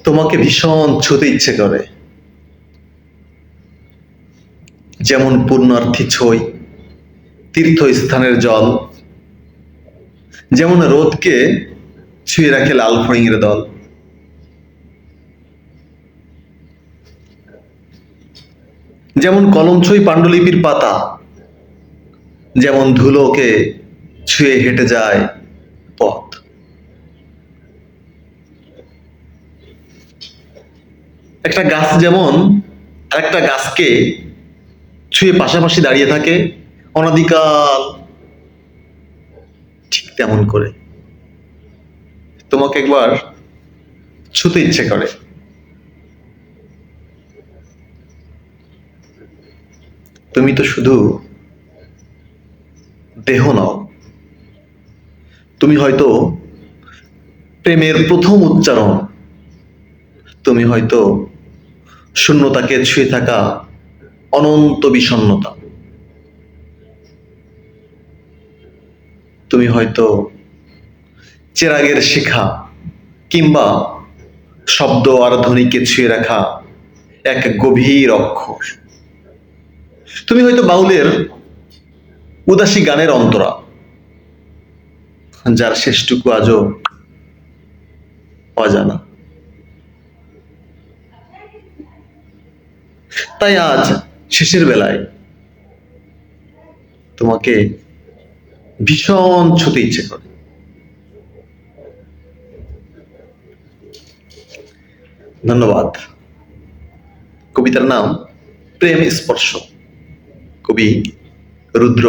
তোমাকে ভীষণ ছুঁতে ইচ্ছে করে, যেমন পূর্ণার্থী ছই, তীর্থস্থানের জল, যেমন রোদকে ছুঁয়ে রাখে লাল ফড়িংয়ের দল। যেমন কলমছই পাণ্ডুলিপির পাতা, যেমন ধুলোকে ছুঁয়ে হেঁটে যায় পথ। একটা গাছ যেমন আরেকটা গাছকে ছুঁয়ে পাশাপাশি দাঁড়িয়ে থাকে অনাদিকাল, ঠিক তেমন করে তোমাকে একবার ছুঁতে ইচ্ছে করে। তুমি তো শুধু দেহ নও, তুমি হয়তো প্রেমের প্রথম উচ্চারণ, তুমি হয়তো শূন্যতাকে ছুঁয়ে থাকা অনন্ত বিষণ্ণতা, তুমি হয়তো চেরাগের শিখা কিংবা শব্দ আর ধ্বনিকে ছুঁয়ে রাখা এক গভীর অক্ষর। তুমি হয়তো বাউলের উদাসী গানের অন্তরা, যার শেষটুকু আজও অজানা। তাই আজ শেষের বেলায় তোমাকে ভীষণ ছুঁতে ইচ্ছে করে। ধন্যবাদ। কবিতার নাম প্রেম স্পর্শ, কবি রুদ্র।